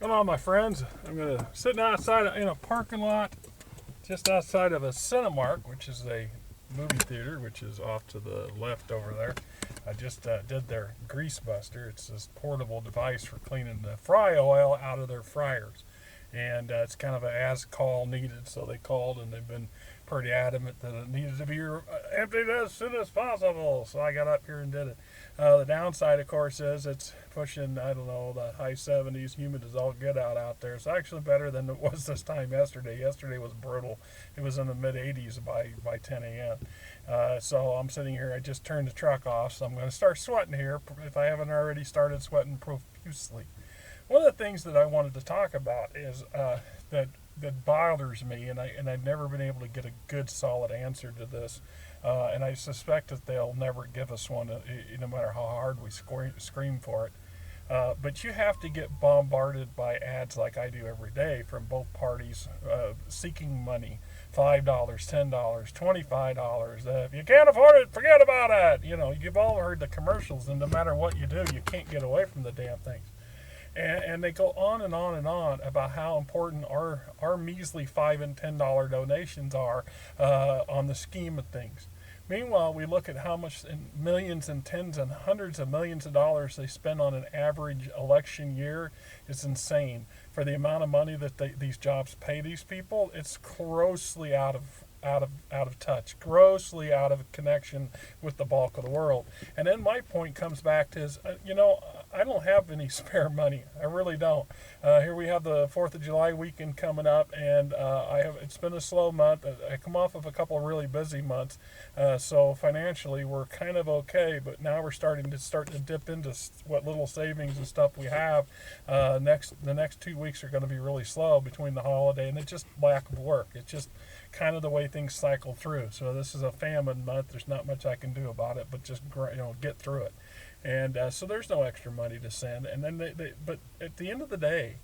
Come on, my friends. I'm sitting outside in a parking lot just outside of a Cinemark, which is a movie theater, which is off to the left over there. I just did their grease buster. It's this portable device for cleaning the fry oil out of their fryers. And it's kind of an as call needed, so they called and they've been pretty adamant that it needed to be emptied as soon as possible. So I got up here and did it. The downside, of course, is it's pushing, I don't know, the high 70s. Humid as all get out there. It's actually better than it was this time yesterday. Yesterday was brutal. It was in the mid 80s by 10 a.m. So I'm sitting here. I just turned the truck off, so I'm going to start sweating here if I haven't already started sweating profusely. One of the things that I wanted to talk about is that bothers me, and I've never been able to get a good, solid answer to this, and I suspect that they'll never give us one, no matter how hard we scream for it. But you have to get bombarded by ads like I do every day from both parties seeking money. $5, $10, $25. If you can't afford it, forget about it. You know, you've all heard the commercials, and no matter what you do, you can't get away from the damn things. And they go on and on and on about how important our measly $5 and $10 donations are on the scheme of things. Meanwhile, we look at how much in millions and tens and hundreds of millions of dollars they spend on an average election year. It's insane. For the amount of money that these jobs pay these people, it's grossly out of touch, grossly out of connection with the bulk of the world. And then my point comes back to is, I don't have any spare money. I really don't. Here we have the 4th of July weekend coming up, and it's been a slow month. I come off of a couple of really busy months, so financially we're kind of okay, but now we're starting to dip into what little savings and stuff we have. The next 2 weeks are going to be really slow between the holiday, and it's just lack of work. It's just kind of the way things cycle through. So this is a famine month. There's not much I can do about it, but just get through it. And so there's no extra money to send. And then but at the end of the day,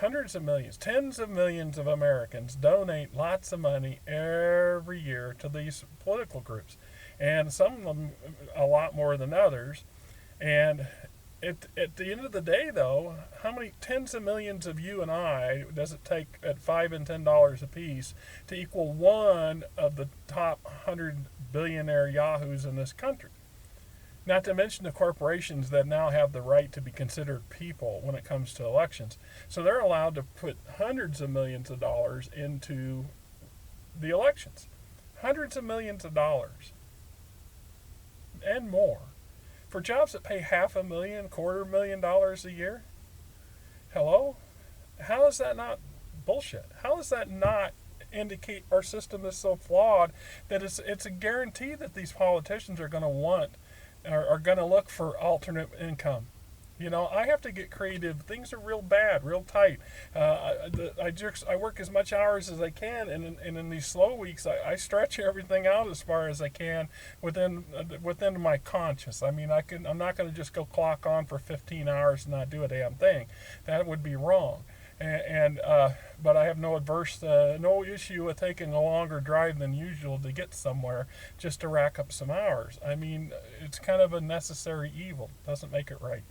hundreds of millions, tens of millions of Americans donate lots of money every year to these political groups, and some of them a lot more than others. And at the end of the day, though, how many tens of millions of you and I does it take at $5 and $10 a piece to equal one of the top 100 billionaire yahoos in this country? Not to mention the corporations that now have the right to be considered people when it comes to elections. So they're allowed to put hundreds of millions of dollars into the elections. Hundreds of millions of dollars and more. For jobs that pay $500,000, $250,000 a year? Hello? How is that not bullshit? How is that not indicate our system is so flawed that it's a guarantee that these politicians are going to are going to look for alternate income? I have to get creative. Things are real bad, real tight. I work as much hours as I can, and in these slow weeks, I stretch everything out as far as I can within my conscience. I mean, I'm not going to just go clock on for 15 hours and not do a damn thing. That would be wrong. But I have no issue with taking a longer drive than usual to get somewhere just to rack up some hours. I mean, it's kind of a necessary evil. Doesn't make it right.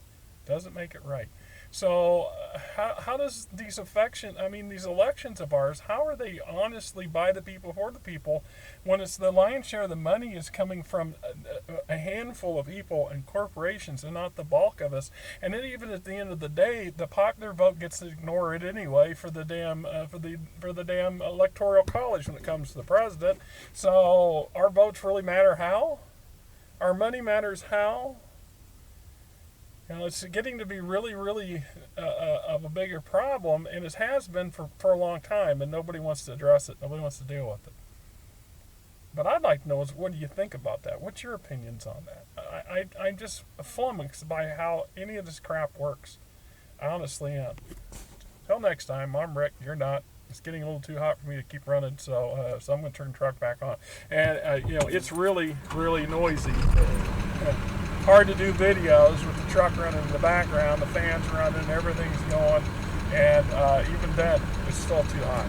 So how does these elections of ours, how are they honestly by the people, for the people, when it's the lion's share of the money is coming from a handful of people and corporations and not the bulk of us? And then even at the end of the day, the popular vote gets ignored anyway for the damn electoral college when it comes to the president. So our votes really matter how? Our money matters how? It's getting to be really, really of a bigger problem, and it has been for a long time, and nobody wants to address it. Nobody wants to deal with it. But I'd like to know what do you think about that? What's your opinions on that? I'm just flummoxed by how any of this crap works. I honestly am. Till next time, I'm Rick. You're not. It's getting a little too hot for me to keep running, so I'm going to turn the truck back on. And, it's really, really noisy. Hard to do videos with the truck running in the background, the fans running, everything's going, and even then, it's still too hot.